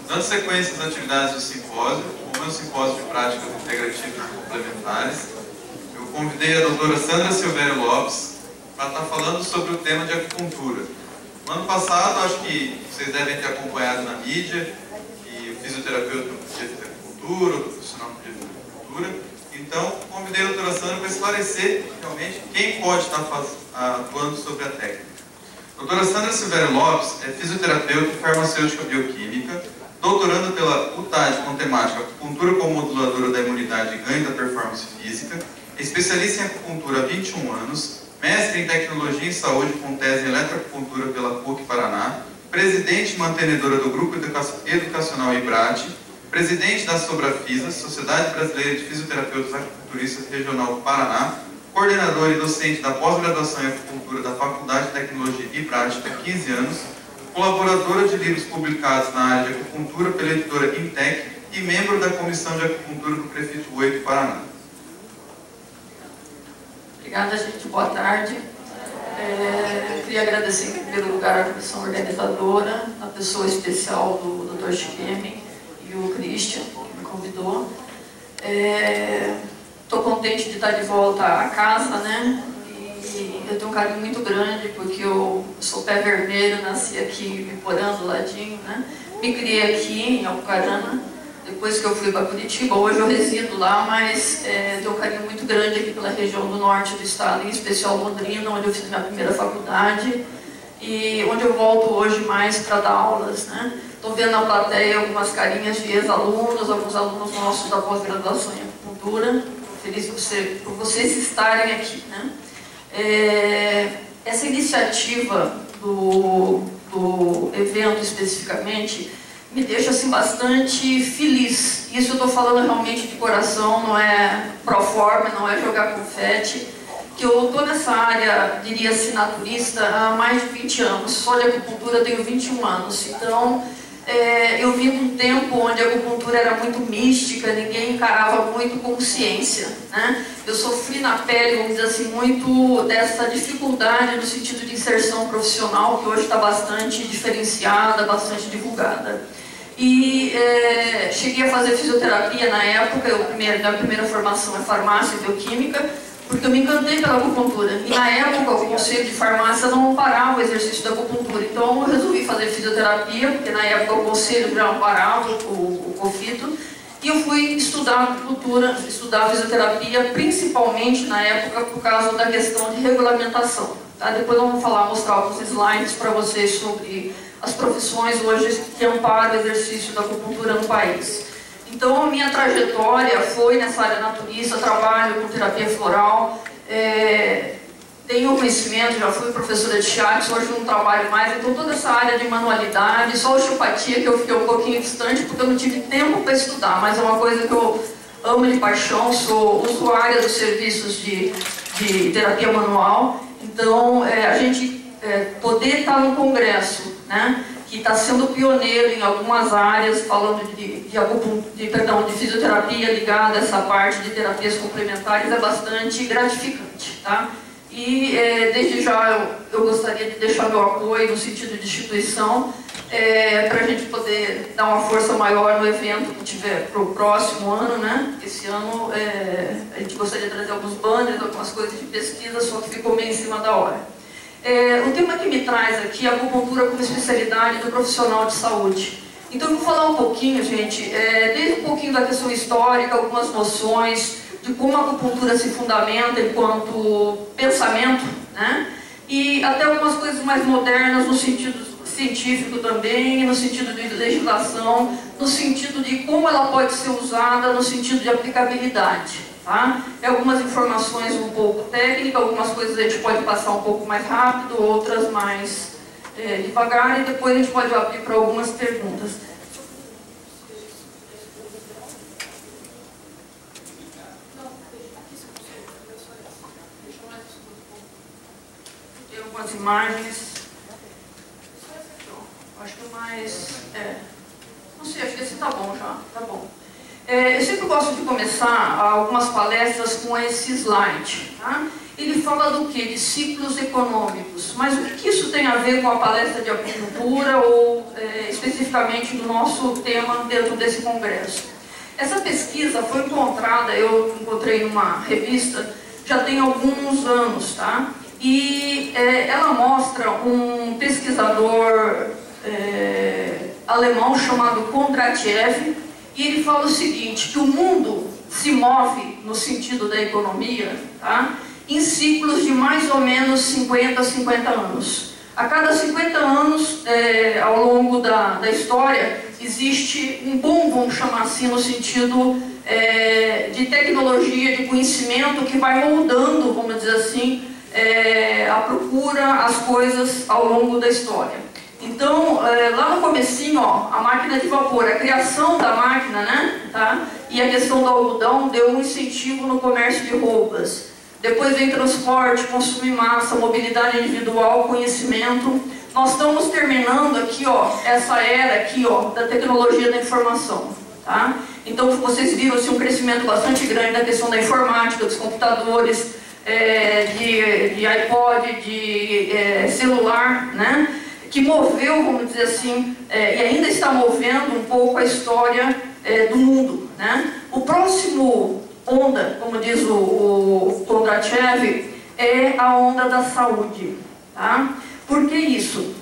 Dando sequência às atividades do simpósio, o meu simpósio de práticas integrativas e complementares, eu convidei a doutora Sandra Silvério Lopes para estar falando sobre o tema de acupuntura. No ano passado, acho que vocês devem ter acompanhado na mídia, que o fisioterapeuta não podia fazer acupuntura, o profissional não podia fazer acupuntura. Então, convidei a doutora Sandra para esclarecer realmente quem pode estar atuando sobre a técnica. A doutora Sandra Silvério Lopes é fisioterapeuta e farmacêutica bioquímica, doutoranda pela UTAD com temática acupuntura como moduladora da imunidade e ganho da performance física, especialista em acupuntura há 21 anos, mestre em tecnologia em saúde com tese em eletroacupuntura pela PUC Paraná, presidente e mantenedora do Grupo Educacional IBRAT, presidente da Sobrafisa, Sociedade Brasileira de Fisioterapeutas Acupunturistas Regional do Paraná, coordenadora e docente da pós-graduação em acupuntura da Faculdade de Tecnologia e Prática há 15 anos, colaboradora de livros publicados na área de acupuntura pela editora Intec e membro da Comissão de Acupuntura do Prefeito 8 Paraná. Obrigada, gente. Boa tarde. Queria agradecer, em primeiro lugar, a comissão organizadora, a pessoa especial do Dr. Scheme e o Christian, que me convidou. Estou contente de estar de volta à casa, né? E eu tenho um carinho muito grande, porque eu sou pé vermelho, nasci aqui em Biporã, do ladinho, né? Me criei aqui em Apucarana, depois que eu fui para Curitiba. Hoje eu resido lá, mas tenho um carinho muito grande aqui pela região do norte do estado, em especial Londrina, onde eu fiz minha primeira faculdade e onde eu volto hoje mais para dar aulas, né? Estou vendo na plateia algumas carinhas de ex-alunos, alguns alunos nossos da pós-graduação em acupuntura. Feliz por vocês estarem aqui, né? Essa iniciativa do evento especificamente me deixa assim bastante feliz. Isso eu estou falando realmente de coração, não é pro forma, não é jogar confete. Que eu estou nessa área, diria-se, naturista há mais de 20 anos. Só de acupuntura eu tenho 21 anos. Então, eu vim de um tempo onde a acupuntura era muito mística, ninguém encarava muito como ciência, né? Eu sofri na pele, vamos dizer assim, muito dessa dificuldade no sentido de inserção profissional, que hoje está bastante diferenciada, bastante divulgada. E cheguei a fazer fisioterapia na época. Minha primeira formação é farmácia e bioquímica, porque eu me encantei pela acupuntura. E na época o conselho de farmácia não amparava o exercício da acupuntura. Então eu resolvi fazer fisioterapia, porque na época o conselho já amparava o COFITO. E eu fui estudar acupuntura, estudar fisioterapia, principalmente na época por causa da questão de regulamentação. Tá? Depois eu vou mostrar alguns slides para vocês sobre as profissões hoje que amparam o exercício da acupuntura no país. Então, a minha trajetória foi nessa área naturista, trabalho com terapia floral, tenho conhecimento, já fui professora de shiatsu, hoje não trabalho mais, então toda essa área de manualidade, só osteopatia que eu fiquei um pouquinho distante porque eu não tive tempo para estudar, mas é uma coisa que eu amo de paixão, sou usuária dos serviços de terapia manual. Então, a gente poder estar no congresso, né, que está sendo pioneiro em algumas áreas, falando de fisioterapia ligada a essa parte de terapias complementares, é bastante gratificante, tá? E desde já eu gostaria de deixar meu apoio no sentido de instituição, para a gente poder dar uma força maior no evento que tiver para o próximo ano, né? Esse ano a gente gostaria de trazer alguns banners, algumas coisas de pesquisa, só que ficou meio em cima da hora. O tema que me traz aqui é a acupuntura como especialidade do profissional de saúde. Então eu vou falar um pouquinho, gente, desde um pouquinho da questão histórica, algumas noções de como a acupuntura se fundamenta enquanto pensamento, né? E até algumas coisas mais modernas no sentido científico também, no sentido de legislação, no sentido de como ela pode ser usada, no sentido de aplicabilidade. Tá? Algumas informações um pouco técnicas, algumas coisas a gente pode passar um pouco mais rápido, outras mais devagar, e depois a gente pode abrir para algumas perguntas. Tem algumas imagens. Acho que mais... não sei, acho que esse tá bom já. Tá bom. Eu sempre gosto de começar algumas palestras com esse slide. Tá? ele fala do quê? De ciclos econômicos. Mas o que isso tem a ver com a palestra de acupuntura ou especificamente do nosso tema dentro desse congresso? Essa pesquisa foi encontrada, eu encontrei numa revista, já tem alguns anos, tá? E ela mostra um pesquisador alemão chamado Kondratiev, e ele fala o seguinte, que o mundo se move no sentido da economia, tá? Em ciclos de mais ou menos 50 a 50 anos. A cada 50 anos, ao longo da história, existe um boom, vamos chamar assim, no sentido de tecnologia, de conhecimento, que vai moldando, vamos dizer assim, a procura, as coisas ao longo da história. Então, lá no comecinho, ó, a máquina de vapor, a criação da máquina, né, tá? E a questão do algodão deu um incentivo no comércio de roupas. Depois vem transporte, consumo em massa, mobilidade individual, conhecimento. Nós estamos terminando aqui, ó, essa era aqui, ó, da tecnologia da informação, tá? Então, vocês viram assim, um crescimento bastante grande da questão da informática, dos computadores, de iPod, de celular, né? Que moveu, vamos dizer assim, e ainda está movendo um pouco a história do mundo, né? O próximo onda, como diz o Kondratiev, é a onda da saúde, tá? Por que isso?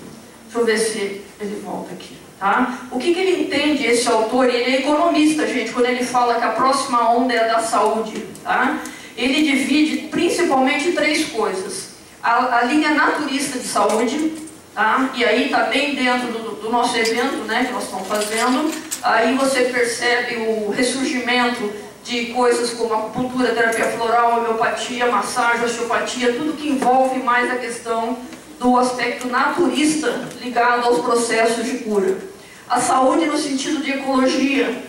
Deixa eu ver se ele volta aqui, tá? O que ele entende, esse autor? Ele é economista, gente, quando ele fala que a próxima onda é a da saúde, tá? Ele divide principalmente em três coisas. A linha naturista de saúde, tá? E aí está bem dentro do nosso evento, né, que nós estamos fazendo. Aí você percebe o ressurgimento de coisas como acupuntura, terapia floral, homeopatia, massagem, osteopatia, tudo que envolve mais a questão do aspecto naturista ligado aos processos de cura. A saúde no sentido de ecologia,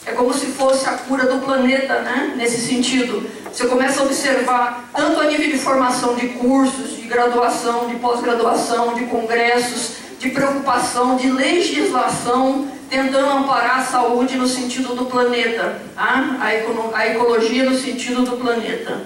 é como se fosse a cura do planeta, né? Nesse sentido. Você começa a observar, tanto a nível de formação de cursos, de graduação, de pós-graduação, de congressos, de preocupação, de legislação, tentando amparar a saúde no sentido do planeta, tá? A ecologia no sentido do planeta.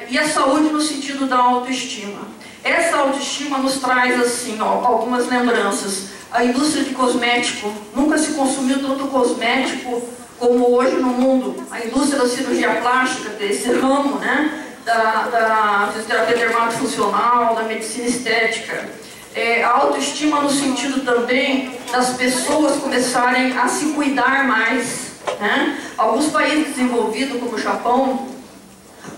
E a saúde no sentido da autoestima. Essa autoestima nos traz, assim, ó, algumas lembranças. A indústria de cosmético, nunca se consumiu tanto cosmético como hoje no mundo. A indústria da cirurgia plástica, desse ramo, né, da fisioterapia dermatofuncional, da medicina estética. A autoestima no sentido também das pessoas começarem a se cuidar mais, né? Alguns países desenvolvidos, como o Japão,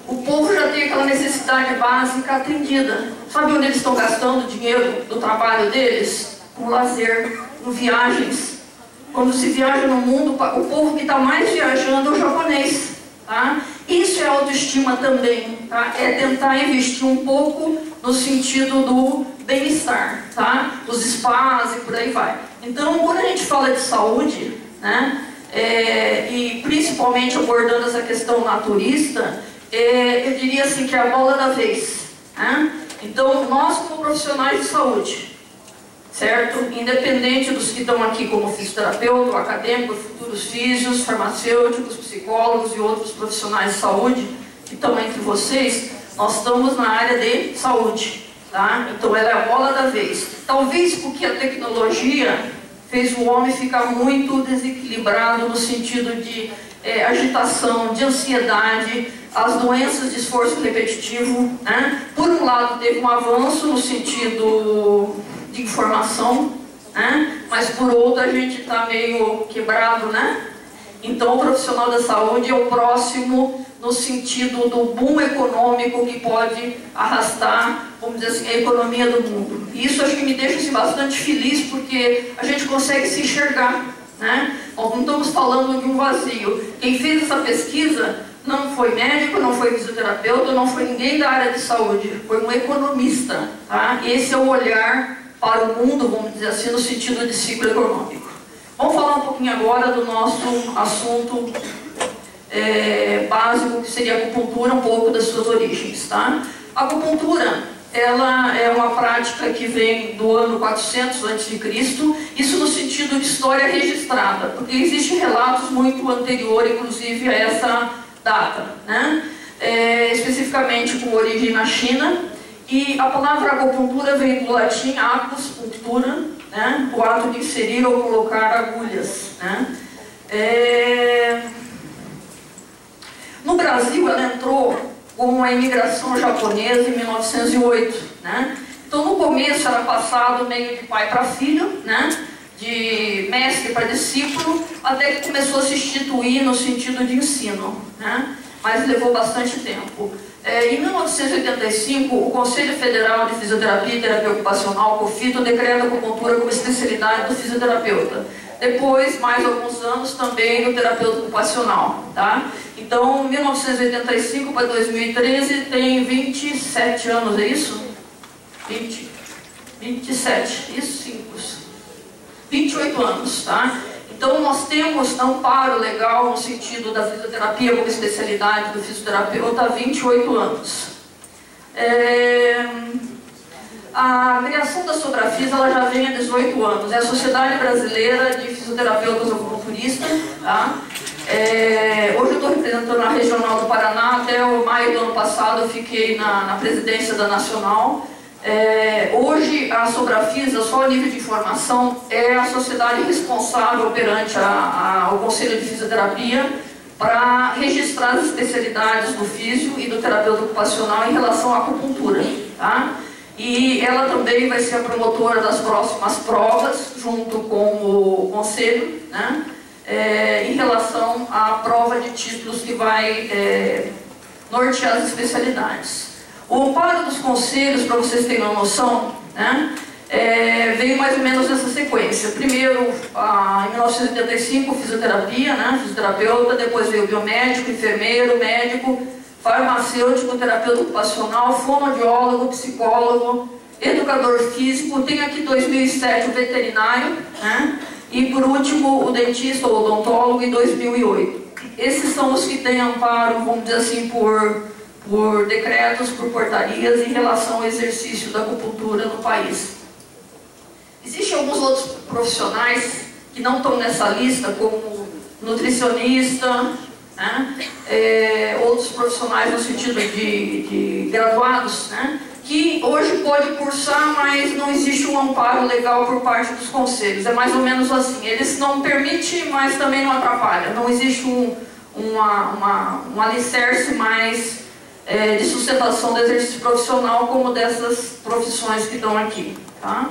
o povo já tem aquela necessidade básica atendida. Sabe onde eles estão gastando o dinheiro do trabalho deles? Com lazer, com viagens. Quando se viaja no mundo, o povo que está mais viajando é o japonês, tá? Isso é autoestima também, tá? É tentar investir um pouco no sentido do bem-estar, tá? Os spas e por aí vai. Então, quando a gente fala de saúde, né? E principalmente abordando essa questão naturista, eu diria assim que é a bola da vez, né? Então, nós como profissionais de saúde, certo? Independente dos que estão aqui como fisioterapeuta, acadêmico, futuros físios, farmacêuticos, psicólogos e outros profissionais de saúde que estão entre vocês, nós estamos na área de saúde, tá? Então ela é a bola da vez. Talvez porque a tecnologia fez o homem ficar muito desequilibrado no sentido de agitação, de ansiedade, as doenças de esforço repetitivo, né? Por um lado teve um avanço no sentido de informação, né? Mas por outro a gente está meio quebrado, né? Então o profissional da saúde é o próximo no sentido do boom econômico que pode arrastar, vamos dizer assim, a economia do mundo. E isso acho que me deixa assim, bastante feliz, porque a gente consegue se enxergar, né? Nós não estamos falando de um vazio. Quem fez essa pesquisa não foi médico, não foi fisioterapeuta, não foi ninguém da área de saúde, foi um economista, tá? Esse é o olhar para o mundo, vamos dizer assim, no sentido de ciclo econômico. Vamos falar um pouquinho agora do nosso assunto básico, que seria a acupuntura, um pouco das suas origens, tá? A acupuntura, ela é uma prática que vem do ano 400 a.C., isso no sentido de história registrada, porque existem relatos muito anteriores, inclusive, a essa data, né? especificamente com origem na China. E a palavra acupuntura vem do latim acus, punctura, né? O ato de inserir ou colocar agulhas, né? No Brasil, ela entrou com a imigração japonesa em 1908, né? Então, no começo, era passado meio de pai para filho, né? De mestre para discípulo, até que começou a se instituir no sentido de ensino, né? Mas levou bastante tempo. Em 1985, o Conselho Federal de Fisioterapia e Terapia Ocupacional, COFITO, decreta a acupuntura como especialidade do fisioterapeuta. Depois, mais alguns anos, também do terapeuta ocupacional, tá? Então, 1985 para 2013 tem 27 anos, é isso? 27, isso, 28 anos, tá? Então, nós temos amparo legal no sentido da fisioterapia como especialidade do fisioterapeuta há 28 anos. A criação da Sobrafis, ela já vem há 18 anos. É a Sociedade Brasileira de Fisioterapeutas Acupunturistas, tá? Hoje eu estou representando a Regional do Paraná. Até o maio do ano passado eu fiquei na presidência da Nacional. Hoje a Sobrafis, só a nível de informação, é a sociedade responsável perante o Conselho de Fisioterapia para registrar as especialidades do físio e do terapeuta ocupacional em relação à acupuntura, tá? E ela também vai ser a promotora das próximas provas, junto com o Conselho, né? Em relação à prova de títulos que vai nortear as especialidades. O amparo dos conselhos, para vocês terem uma noção, né, veio mais ou menos nessa sequência. Primeiro, em 1985, fisioterapia, né, fisioterapeuta, depois veio biomédico, enfermeiro, médico, farmacêutico, terapeuta ocupacional, fonoaudiólogo, psicólogo, educador físico, tem aqui 2007 o veterinário, né, e por último o dentista ou odontólogo em 2008. Esses são os que têm amparo, vamos dizer assim, por decretos, por portarias em relação ao exercício da acupuntura no país. Existem alguns outros profissionais que não estão nessa lista, como nutricionista, né? Outros profissionais no sentido de graduados, né? Que hoje pode cursar, mas não existe um amparo legal por parte dos conselhos. É mais ou menos assim, eles não permitem, mas também não atrapalham. Não existe um alicerce mais de sustentação do exercício profissional como dessas profissões que estão aqui, tá?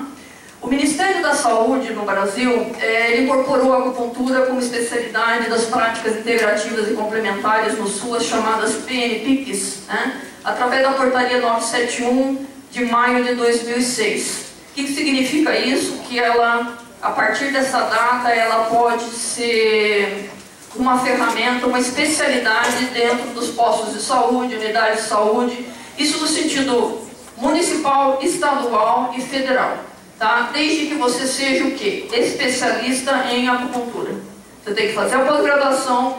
O Ministério da Saúde no Brasil incorporou a acupuntura como especialidade das práticas integrativas e complementares no SUAS, chamadas PNPICs, né? Através da portaria 971 de maio de 2006. O que significa isso? Que ela, a partir dessa data, ela pode ser uma ferramenta, uma especialidade dentro dos postos de saúde, unidades de saúde, isso no sentido municipal, estadual e federal, tá? Desde que você seja o quê? Especialista em acupuntura. Você tem que fazer a pós-graduação,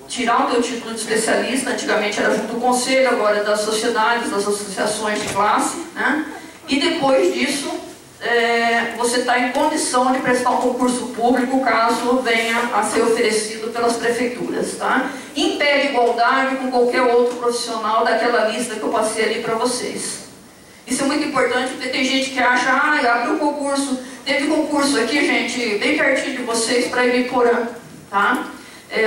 tirar o teu título de especialista, antigamente era junto ao conselho, agora é das sociedades, das associações de classe, né? E depois disso, você está em condição de prestar um concurso público caso venha a ser oferecido pelas prefeituras, tá? Em pé de igualdade com qualquer outro profissional daquela lista que eu passei ali para vocês. Isso é muito importante porque tem gente que acha, abriu um concurso, teve concurso aqui, gente, bem pertinho de vocês, para Ibiporã, tá?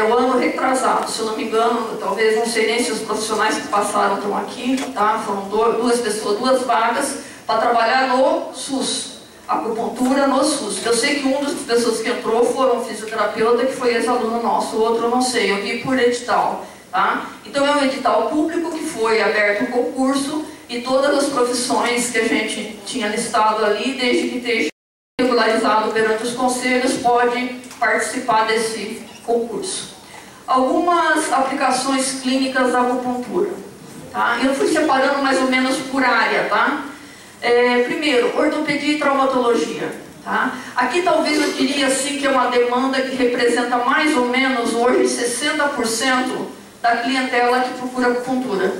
O ano retrasado, se eu não me engano, talvez, não sei nem se os profissionais que passaram estão aqui, tá? Foram duas pessoas, 2 vagas, para trabalhar no SUS, acupuntura no SUS. Eu sei que uma das pessoas que entrou foram um fisioterapeuta, que foi ex-aluno nosso, o outro eu não sei, eu vi por edital, tá? Então é um edital público que foi aberto um concurso e todas as profissões que a gente tinha listado ali, desde que esteja regularizado perante os conselhos, pode participar desse concurso. Algumas aplicações clínicas da acupuntura, tá? Eu fui separando mais ou menos por área, tá? Primeiro, ortopedia e traumatologia, tá? Aqui talvez eu diria assim que é uma demanda que representa mais ou menos hoje 60% da clientela que procura acupuntura.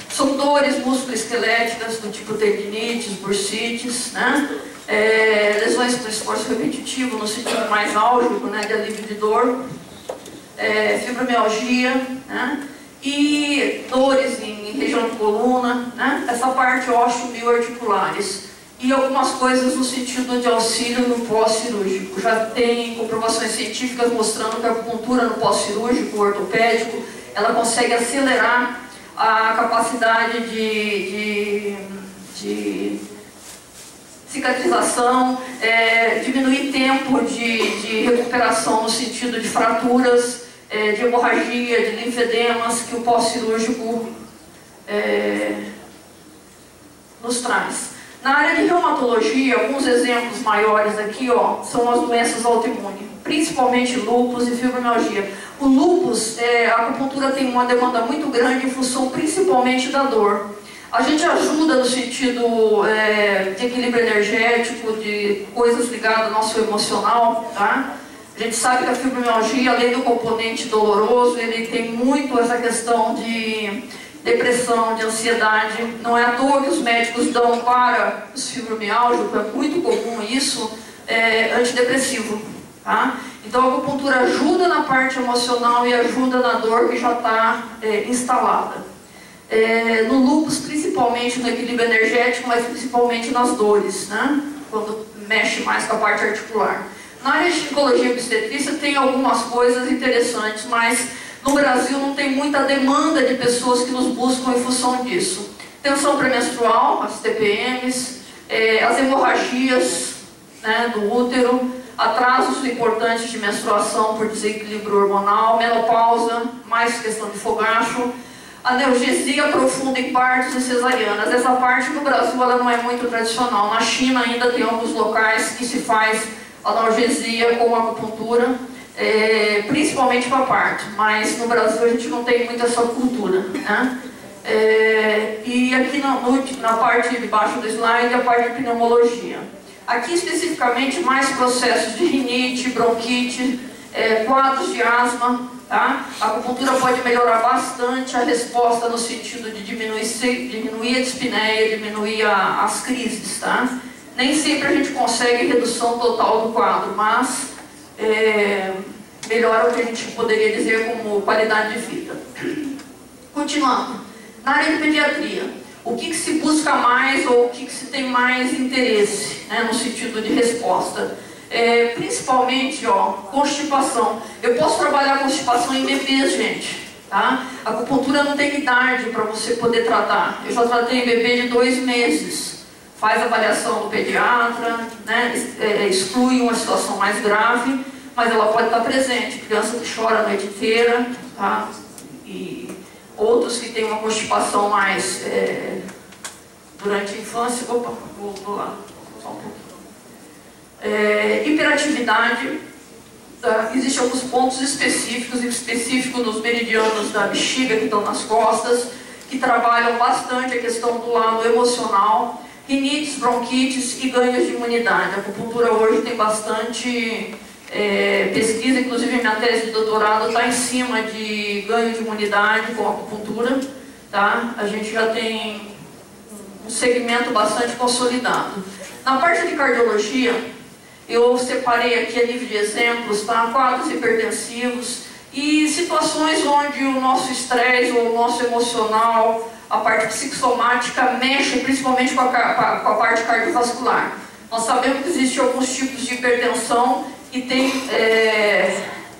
São dores musculoesqueléticas do tipo tendinites, bursites, né? Lesões por esforço repetitivo no sentido mais álgico, né, de alívio de dor, fibromialgia, né? e dores em região de coluna, né? Essa parte osteomioarticulares. E algumas coisas no sentido de auxílio no pós-cirúrgico. Já tem comprovações científicas mostrando que a acupuntura no pós-cirúrgico ortopédico, ela consegue acelerar a capacidade de cicatrização, diminuir tempo de recuperação no sentido de fraturas, de hemorragia, de linfedemas que o pós-cirúrgico nos traz. Na área de reumatologia, alguns exemplos maiores aqui, ó, são as doenças autoimunes, principalmente lúpus e fibromialgia. O lúpus, a acupuntura tem uma demanda muito grande em função principalmente da dor. A gente ajuda no sentido de equilíbrio energético, de coisas ligadas ao nosso emocional, tá? A gente sabe que a fibromialgia, além do componente doloroso, ele tem muito essa questão de depressão, de ansiedade. Não é à toa que os médicos dão para os fibromialgicos, é muito comum isso, antidepressivo. Tá? Então a acupuntura ajuda na parte emocional e ajuda na dor que já está instalada. No lúpus, principalmente no equilíbrio energético, mas principalmente nas dores, né? Quando mexe mais com a parte articular. Na área de ginecologia e obstetrícia tem algumas coisas interessantes, mas no Brasil não tem muita demanda de pessoas que nos buscam em função disso. Tensão pré-menstrual, as TPMs, as hemorragias, né, do útero, atrasos importantes de menstruação por desequilíbrio hormonal, menopausa, mais questão de fogacho, analgesia profunda em partos e cesarianas. Essa parte no Brasil ela não é muito tradicional. Na China ainda tem alguns locais que se faz analgesia com acupuntura, principalmente para parto, mas no Brasil a gente não tem muito essa cultura, né? E aqui na parte de baixo do slide a parte de pneumologia. Aqui especificamente mais processos de rinite, bronquite, quadros de asma, tá? A acupuntura pode melhorar bastante a resposta no sentido de diminuir a dispneia, diminuir as crises, tá? Nem sempre a gente consegue redução total do quadro, mas melhora o que a gente poderia dizer como qualidade de vida. Continuando, na área de pediatria, o que se busca mais ou o que se tem mais interesse, né, no sentido de resposta? Principalmente, constipação. Eu posso trabalhar constipação em bebês, gente. Tá? A acupuntura não tem idade para você poder tratar. Eu já tratei em bebê de 2 meses. Faz avaliação do pediatra, né, exclui uma situação mais grave, mas ela pode estar presente. Criança que chora a noite inteira, tá? E outros que têm uma constipação mais durante a infância. Opa, vou lá, só um pouquinho. Hiperatividade. Tá? Existem alguns pontos específicos nos meridianos da bexiga, que estão nas costas, que trabalham bastante a questão do lado emocional. Rinites, bronquites e ganhos de imunidade. A acupuntura hoje tem bastante pesquisa, inclusive minha tese de doutorado está em cima de ganho de imunidade com a acupuntura. Tá? A gente já tem um segmento bastante consolidado. Na parte de cardiologia, eu separei aqui a nível de exemplos, tá? Quadros hipertensivos e situações onde o nosso estresse ou o nosso emocional, a parte psicossomática mexe principalmente com a parte cardiovascular. Nós sabemos que existem alguns tipos de hipertensão que tem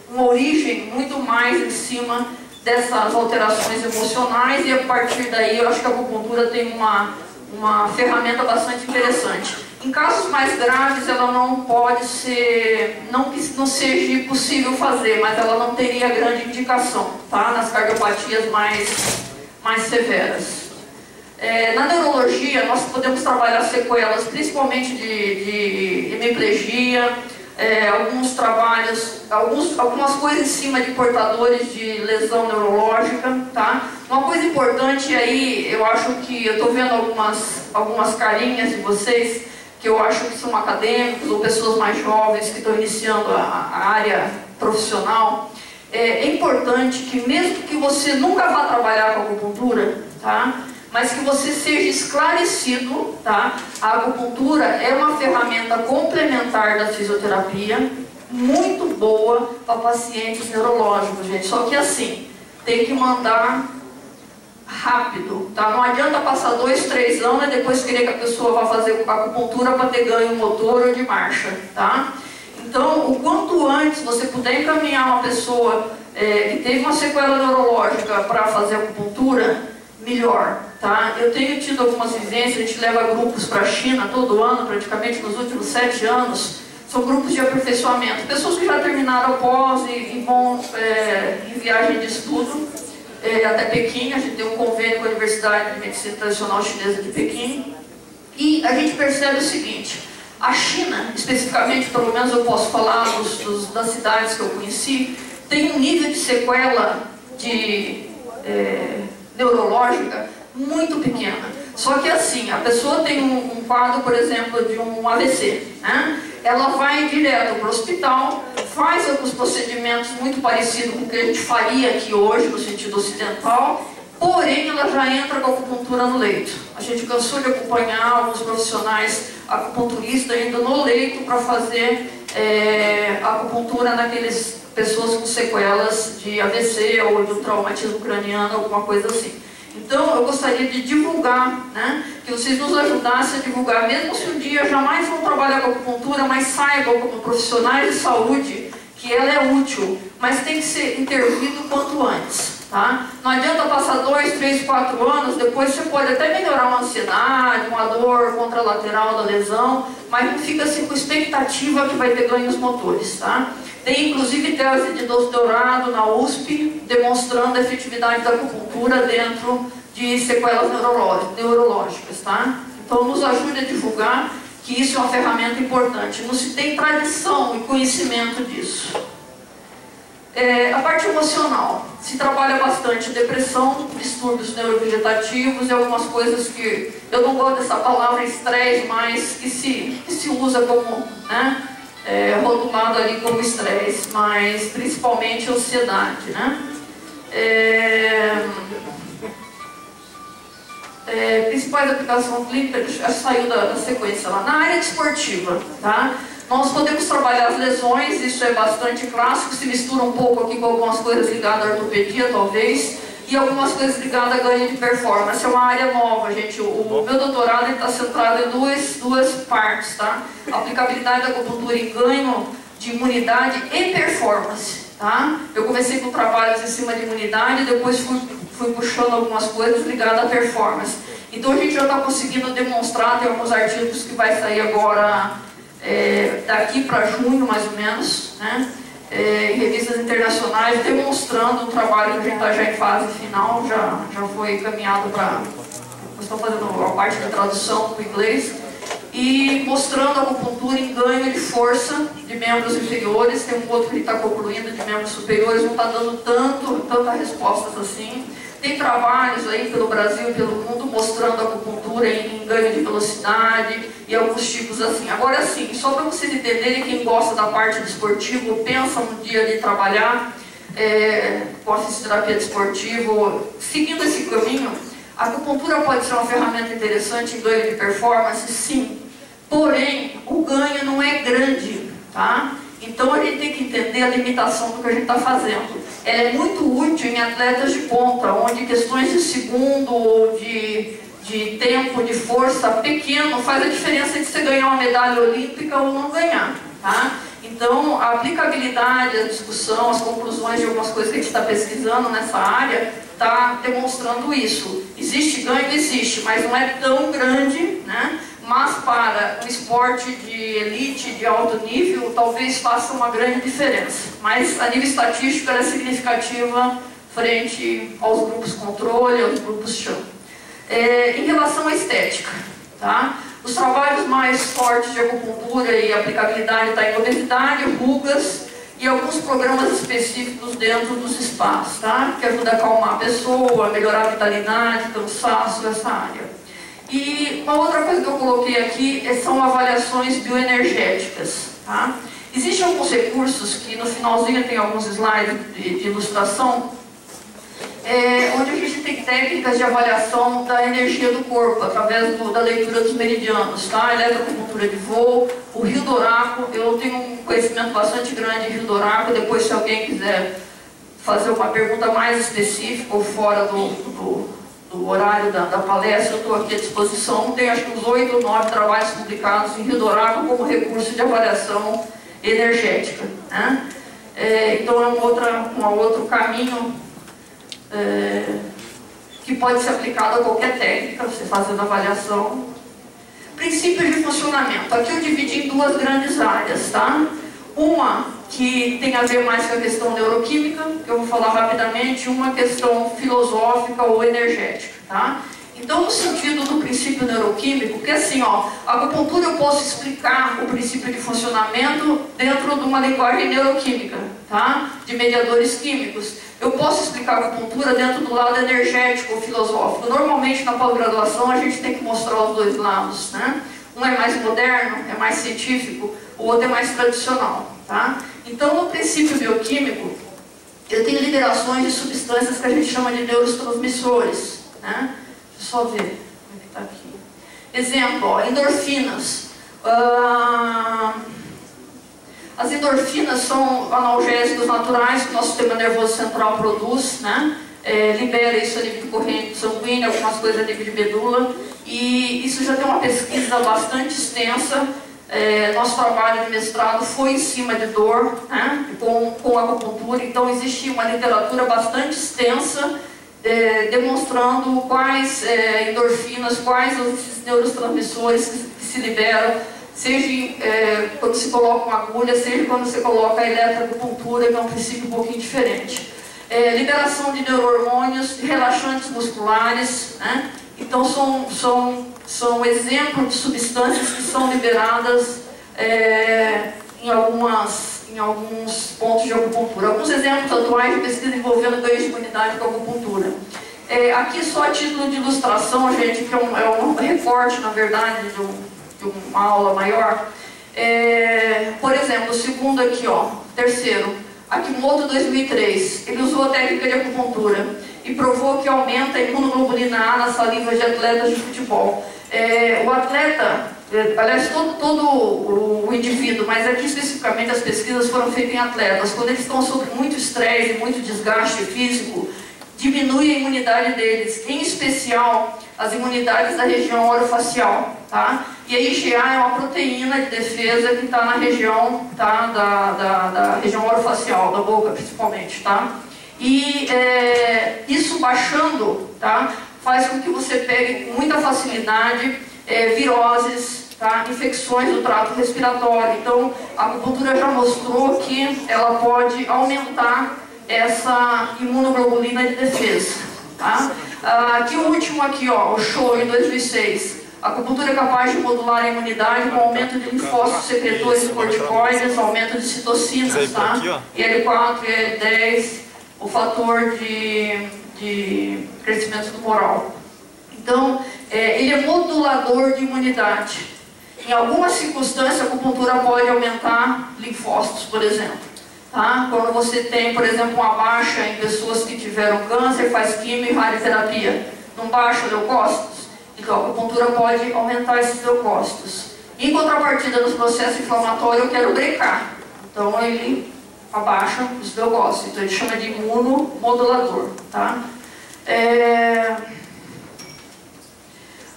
uma origem muito mais em cima dessas alterações emocionais e a partir daí eu acho que a acupuntura tem uma ferramenta bastante interessante. Em casos mais graves ela não pode ser, não que não seja possível fazer, mas ela não teria grande indicação, tá? Nas cardiopatias mais severas. Na neurologia, nós podemos trabalhar sequelas, principalmente de hemiplegia, alguns trabalhos, algumas coisas em cima de portadores de lesão neurológica, tá? Uma coisa importante aí, eu acho que, eu estou vendo algumas carinhas de vocês, que eu acho que são acadêmicos ou pessoas mais jovens que estão iniciando a área profissional. É importante que mesmo que você nunca vá trabalhar com acupuntura, tá? Mas que você seja esclarecido, tá? A acupuntura é uma ferramenta complementar da fisioterapia, muito boa para pacientes neurológicos, gente. Só que assim, tem que mandar rápido, tá? Não adianta passar 2, 3 anos e depois querer que a pessoa vá fazer acupuntura para ter ganho motor ou de marcha, tá? Então, o quanto antes você puder encaminhar uma pessoa que teve uma sequela neurológica para fazer acupuntura, melhor, tá? Eu tenho tido algumas vivências, a gente leva grupos para a China todo ano, praticamente nos últimos 7 anos, são grupos de aperfeiçoamento, pessoas que já terminaram a pós e vão em viagem de estudo, até Pequim. A gente tem um convênio com a Universidade de Medicina Tradicional Chinesa de Pequim, e a gente percebe o seguinte: a China, especificamente, pelo menos eu posso falar das cidades que eu conheci, tem um nível de sequela neurológica muito pequena. Só que assim, a pessoa tem um quadro, por exemplo, de um AVC, né? Ela vai direto para o hospital, faz alguns procedimentos muito parecidos com o que a gente faria aqui hoje, no sentido ocidental, porém ela já entra com a acupuntura no leito. A gente cansou de acompanhar alguns profissionais acupunturistas indo no leito para fazer acupuntura naqueles pessoas com sequelas de AVC ou de um traumatismo craniano, alguma coisa assim. Então, eu gostaria de divulgar, né, que vocês nos ajudassem a divulgar, mesmo se um dia jamais vão trabalhar com acupuntura, mas saibam como profissionais de saúde que ela é útil, mas tem que ser intervido quanto antes, tá? Não adianta passar 2, 3, 4 anos, depois você pode até melhorar uma ansiedade, uma dor contralateral da lesão, mas não fica assim com expectativa que vai ter ganhos motores, tá? Tem inclusive tese de doutorado na USP, demonstrando a efetividade da acupuntura dentro de sequelas neurológicas, tá? Então nos ajude a divulgar que isso é uma ferramenta importante. Não se tem tradição e conhecimento disso. A parte emocional, se trabalha bastante depressão, distúrbios neurovegetativos e algumas coisas que eu não gosto dessa palavra estresse, mas que se usa como, né, rotulado ali como estresse, mas principalmente ansiedade, né? Principais aplicações clínicas, já saiu da sequência lá. Na área desportiva, tá? Nós podemos trabalhar as lesões, isso é bastante clássico, se mistura um pouco aqui com algumas coisas ligadas à ortopedia, talvez, e algumas coisas ligadas a ganho de performance. É uma área nova, gente. O meu doutorado está centrado em duas partes, tá? A aplicabilidade da acupuntura em ganho de imunidade e performance, tá? Eu comecei com trabalhos em cima de imunidade, depois fui puxando algumas coisas ligadas à performance. Então a gente já está conseguindo demonstrar, tem alguns artigos que vai sair agora, daqui para junho mais ou menos, né? Em revistas internacionais, demonstrando um trabalho que a gente está já em fase final, já foi encaminhado para... Estão fazendo a parte de tradução para o inglês, e mostrando a acupuntura em ganho de força de membros inferiores. Tem um outro que está concluindo de membros superiores, não está dando tantas respostas assim. Tem trabalhos aí pelo Brasil e pelo mundo mostrando a acupuntura em ganho de velocidade e alguns tipos assim. Agora sim, só para vocês entenderem, quem gosta da parte desportiva, pensa um dia de trabalhar com a fisioterapia desportiva, seguindo esse caminho, a acupuntura pode ser uma ferramenta interessante em ganho de performance, sim. Porém, o ganho não é grande, tá? Então a gente tem que entender a limitação do que a gente está fazendo. Ela é muito útil em atletas de ponta, onde questões de segundo ou de tempo, de força pequeno, faz a diferença de você ganhar uma medalha olímpica ou não ganhar, tá? Então a aplicabilidade, a discussão, as conclusões de algumas coisas que a gente está pesquisando nessa área, está demonstrando isso. Existe ganho? Existe, mas não é tão grande, né? Mas para um esporte de elite, de alto nível, talvez faça uma grande diferença. Mas a nível estatístico ela é significativa frente aos grupos controle, aos grupos chão. Em relação à estética, tá? Os trabalhos mais fortes de acupuntura e aplicabilidade estão em obesidade, rugas e alguns programas específicos dentro dos spas, tá? Que ajuda a acalmar a pessoa, melhorar a vitalidade, cansaço, essa área. E uma outra coisa que eu coloquei aqui são avaliações bioenergéticas, tá? Existem alguns recursos que no finalzinho tem alguns slides de ilustração, onde a gente tem técnicas de avaliação da energia do corpo, através da leitura dos meridianos, tá? Eletroacupuntura de voo, o Rio do Oraco, eu tenho um conhecimento bastante grande de Rio do Oraco, depois se alguém quiser fazer uma pergunta mais específica ou fora horário da palestra, eu estou aqui à disposição. Tem acho que uns 8 ou 9 trabalhos publicados em Rio Dourado como recurso de avaliação energética, né? Então é um outro caminho que pode ser aplicado a qualquer técnica, você fazendo avaliação. Princípios de funcionamento. Aqui eu dividi em duas grandes áreas, tá? Uma que tem a ver mais com a questão neuroquímica, que eu vou falar rapidamente, uma questão filosófica ou energética, tá? Então, no sentido do princípio neuroquímico, porque assim, ó, a acupuntura eu posso explicar o princípio de funcionamento dentro de uma linguagem neuroquímica, tá? De mediadores químicos. Eu posso explicar a acupuntura dentro do lado energético ou filosófico. Normalmente, na pós-graduação, a gente tem que mostrar os dois lados, né? Um é mais moderno, é mais científico, o outro é mais tradicional, tá? Então, no princípio bioquímico, eu tenho liberações de substâncias que a gente chama de neurotransmissores, né? Deixa eu só ver como é que está aqui. Exemplo, ó, endorfinas. As endorfinas são analgésicos naturais que o nosso sistema nervoso central produz, né? Libera isso a nível de corrente sanguínea, algumas coisas a nível de medula. E isso já tem uma pesquisa bastante extensa. Nosso trabalho de mestrado foi em cima de dor, né? com acupuntura. Então existe uma literatura bastante extensa demonstrando quais endorfinas, quais os neurotransmissores que se liberam, seja quando se coloca uma agulha, seja quando se coloca a eletroacupuntura, que é um princípio um pouquinho diferente. Liberação de neurohormônios, relaxantes musculares, né? Então são exemplos de substâncias que são liberadas em alguns pontos de acupuntura. Alguns exemplos atuais de pesquisa envolvendo ganhos de imunidade com a acupuntura. Aqui só a título de ilustração, gente, que é um recorte, na verdade, de uma aula maior. Por exemplo, o segundo aqui, ó, terceiro, Akimoto 2003, ele usou a técnica de acupuntura e provou que aumenta a imunoglobulina A na saliva de atletas de futebol. O atleta, aliás, todo o indivíduo, mas aqui especificamente as pesquisas foram feitas em atletas, quando eles estão sob muito estresse e muito desgaste físico, diminui a imunidade deles, em especial as imunidades da região orofacial, tá? E a IgA é uma proteína de defesa que está na região, tá? da região orofacial, da boca principalmente, tá? E isso baixando, tá? Faz com que você pegue com muita facilidade viroses, tá? Infecções do trato respiratório. Então, a acupuntura já mostrou que ela pode aumentar essa imunoglobulina de defesa, tá? Aqui o último aqui, ó, o show em 2006. A acupuntura é capaz de modular a imunidade com aumento de linfócitos secretores e corticoides, aumento de citocinas, tá? IL-4 e IL-10, o fator de crescimento tumoral. Então, ele é modulador de imunidade. Em algumas circunstâncias, a acupuntura pode aumentar linfócitos, por exemplo. Tá? Quando você tem, por exemplo, uma baixa em pessoas que tiveram câncer, faz quimio e radioterapia, não baixa leucócitos? Então a acupuntura pode aumentar esses leucócitos. Em contrapartida, nos processos inflamatórios, eu quero brecar. Então ele abaixa os leucócitos. Então ele chama de imunomodulador. Tá?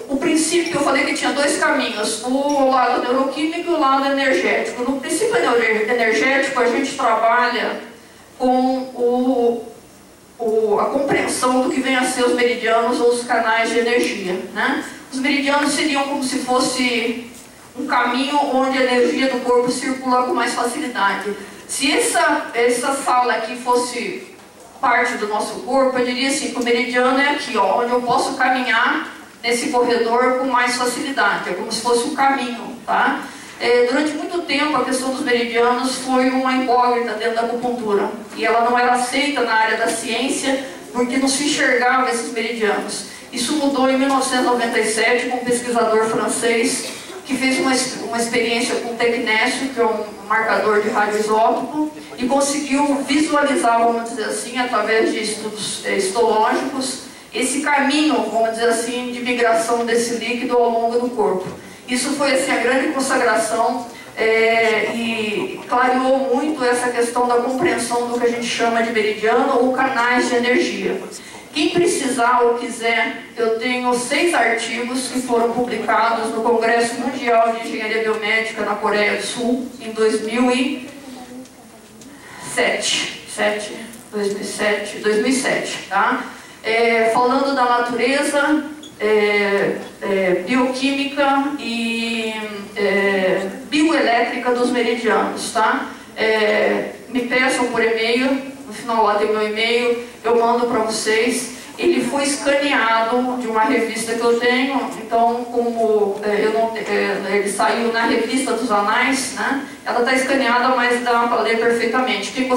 O princípio, eu falei que tinha dois caminhos, o lado neuroquímico e o lado energético. No princípio energético, a gente trabalha com a compreensão do que vem a ser os meridianos ou os canais de energia, né? Os meridianos seriam como se fosse um caminho onde a energia do corpo circula com mais facilidade. Se essa sala aqui fosse parte do nosso corpo, eu diria assim, que o meridiano é aqui, ó, onde eu posso caminhar nesse corredor com mais facilidade, é como se fosse um caminho, tá? Durante muito tempo a questão dos meridianos foi uma incógnita dentro da acupuntura e ela não era aceita na área da ciência porque não se enxergava esses meridianos. Isso mudou em 1997 com um pesquisador francês que fez uma experiência com o tecnécio, que é um marcador de radioisótopo, e conseguiu visualizar, vamos dizer assim, através de estudos histológicos, esse caminho, vamos dizer assim, de migração desse líquido ao longo do corpo. Isso foi assim, a grande consagração e clareou muito essa questão da compreensão do que a gente chama de meridiano ou canais de energia. Quem precisar ou quiser, eu tenho 6 artigos que foram publicados no Congresso Mundial de Engenharia Biomédica na Coreia do Sul, em 2007, tá? Falando da natureza, bioquímica e bioelétrica dos meridianos, tá? Me peçam por e-mail, no final lá tem meu e-mail, eu mando para vocês. Ele foi escaneado de uma revista que eu tenho, então como ele saiu na revista dos anais, né? Ela está escaneada, mas dá para ler perfeitamente. Quem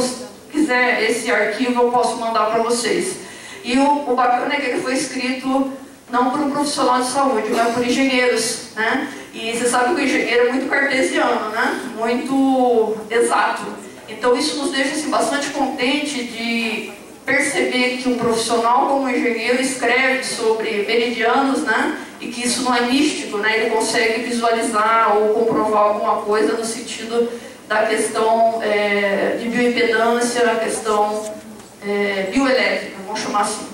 quiser esse arquivo eu posso mandar para vocês. E o bacana é que ele foi escrito não por um profissional de saúde, mas por engenheiros, né? E você sabe que o engenheiro é muito cartesiano, né? Muito exato. Então isso nos deixa assim, bastante contente de perceber que um profissional como um engenheiro escreve sobre meridianos, né? E que isso não é místico, né? Ele consegue visualizar ou comprovar alguma coisa no sentido da questão de bioimpedância, a questão bioelétrica, vamos chamar assim.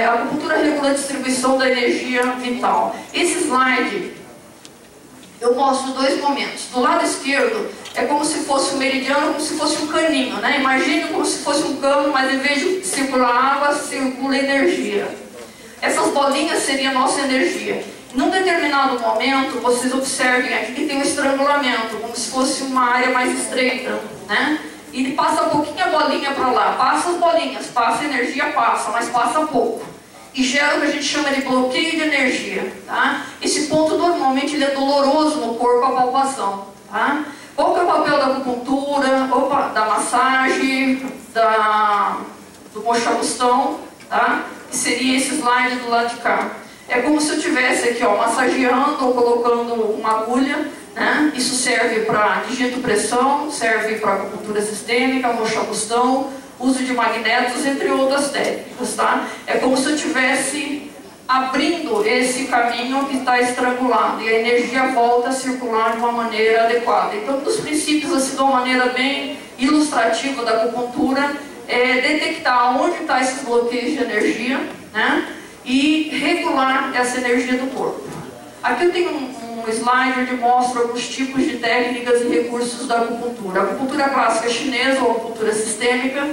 A acupuntura regula a distribuição da energia vital. Esse slide eu mostro 2 momentos. Do lado esquerdo é como se fosse um meridiano, como se fosse um caninho, né? Imagine como se fosse um cano, mas em vez de circular água, circula energia. Essas bolinhas seriam a nossa energia. Num determinado momento, vocês observem aqui que tem um estrangulamento, como se fosse uma área mais estreita, né? E ele passa um pouquinho a bolinha para lá, passa as bolinhas, passa a energia, passa, mas passa pouco. E gera o que a gente chama de bloqueio de energia, tá? Esse ponto normalmente ele é doloroso no corpo, a palpação, tá? Qual que é o papel da acupuntura, da massagem, do mochagustão, tá? Que seria esse slide do lado de cá. É como se eu estivesse aqui, ó, massageando ou colocando uma agulha, né? Isso serve para digitopressão, serve para acupuntura sistêmica, mochagustão, uso de magnetos, entre outras técnicas, tá? É como se eu estivesse abrindo esse caminho que está estrangulado e a energia volta a circular de uma maneira adequada. Então, um dos princípios, assim, de uma maneira bem ilustrativa da acupuntura, é detectar onde estão esses bloqueios de energia, né? E regular essa energia do corpo. Aqui eu tenho um slide onde mostra alguns tipos de técnicas e recursos da acupuntura. A acupuntura clássica chinesa ou acupuntura sistêmica,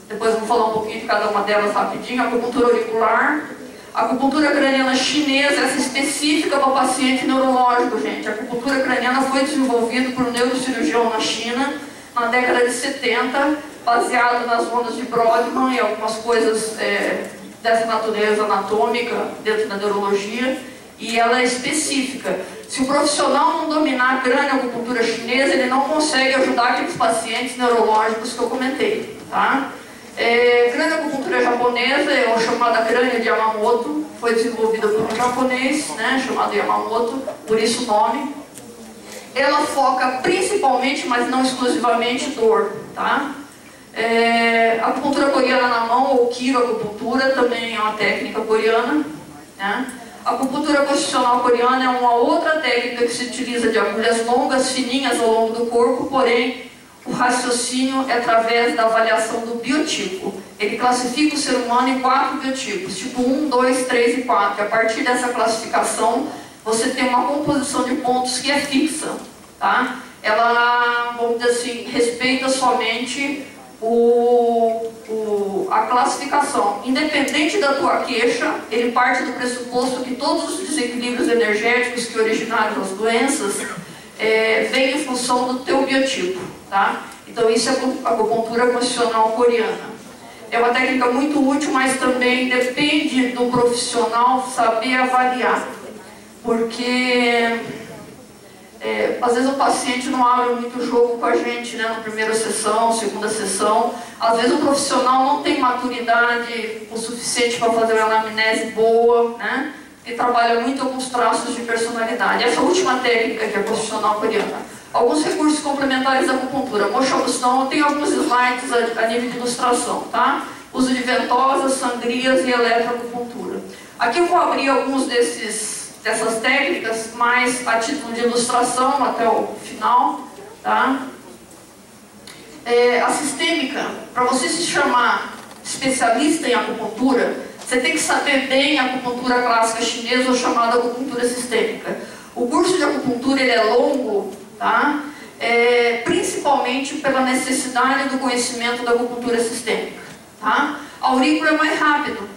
depois vou falar um pouquinho de cada uma delas rapidinho. A acupuntura auricular, a acupuntura craniana chinesa, essa específica para paciente neurológico, gente. A acupuntura craniana foi desenvolvida por um neurocirurgião na China, na década de 70, baseado nas ondas de Brodmann e algumas coisas dessa natureza anatômica dentro da neurologia, e ela é específica. Se o profissional não dominar a crânio-acupuntura chinesa, ele não consegue ajudar aqueles pacientes neurológicos que eu comentei, tá? Crânio-acupuntura japonesa é a chamada crânio de Yamamoto, foi desenvolvida por um japonês, né, chamado Yamamoto, por isso o nome. Ela foca principalmente, mas não exclusivamente, dor, tá? A acupuntura coreana na mão, ou quiroacupuntura, também é uma técnica coreana, né? A acupuntura constitucional coreana é uma outra técnica que se utiliza de agulhas longas, fininhas ao longo do corpo, porém o raciocínio é através da avaliação do biotipo. Ele classifica o ser humano em 4 biotipos, tipo 1, 2, 3 e 4. E a partir dessa classificação, você tem uma composição de pontos que é fixa, tá? Ela, vamos dizer assim, respeita somente a classificação. Independente da tua queixa, ele parte do pressuposto que todos os desequilíbrios energéticos que originaram as doenças vêm em função do teu biotipo, tá? Então isso é a acupuntura constitucional coreana. É uma técnica muito útil, mas também depende do profissional saber avaliar, porque às vezes o paciente não abre muito o jogo com a gente, né, na primeira sessão, segunda sessão. Às vezes o profissional não tem maturidade o suficiente para fazer uma anamnese boa, né, e trabalha muito alguns traços de personalidade. Essa última técnica que é a constitucional coreana. Alguns recursos complementares da acupuntura. Mochagustão, tem alguns slides a nível de ilustração, tá? Uso de ventosas, sangrias e eletroacupuntura. Aqui eu vou abrir alguns dessas técnicas, mais a título de ilustração até o final, tá? A sistêmica, para você se chamar especialista em acupuntura, Você tem que saber bem a acupuntura clássica chinesa, ou chamada acupuntura sistêmica. O curso de acupuntura ele é longo, tá? Principalmente pela necessidade do conhecimento da acupuntura sistêmica. Tá? A aurícula é mais rápido.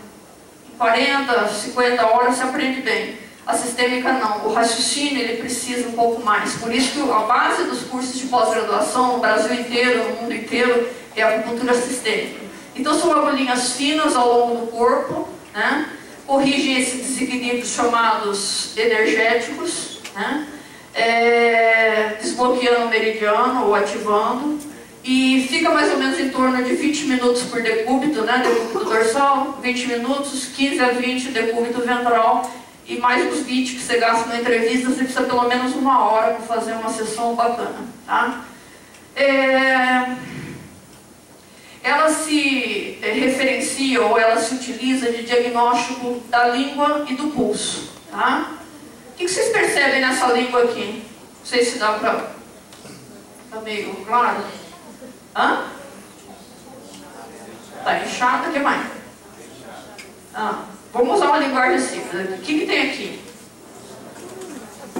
Em 40, 50 horas você aprende bem. A sistêmica não. O raciocínio ele precisa um pouco mais. Por isso que a base dos cursos de pós-graduação no Brasil inteiro, no mundo inteiro, é a acupuntura sistêmica. Então são agulhinhas finas ao longo do corpo, né? Corrigem esses desequilíbrios chamados energéticos, né? Desbloqueando o meridiano ou ativando, e fica mais ou menos em torno de 20 minutos por decúbito, né? Decúbito dorsal, 20 minutos, 15 a 20 decúbito ventral, e mais os 20 que você gasta na entrevista, você precisa pelo menos 1 hora para fazer uma sessão bacana, tá? Ela se referencia, ou ela se utiliza de diagnóstico da língua e do pulso, tá? O que vocês percebem nessa língua aqui? Não sei se dá para... Tá meio claro? Hã? Tá inchada, o que mais? Vamos usar uma linguagem simples. O que tem aqui?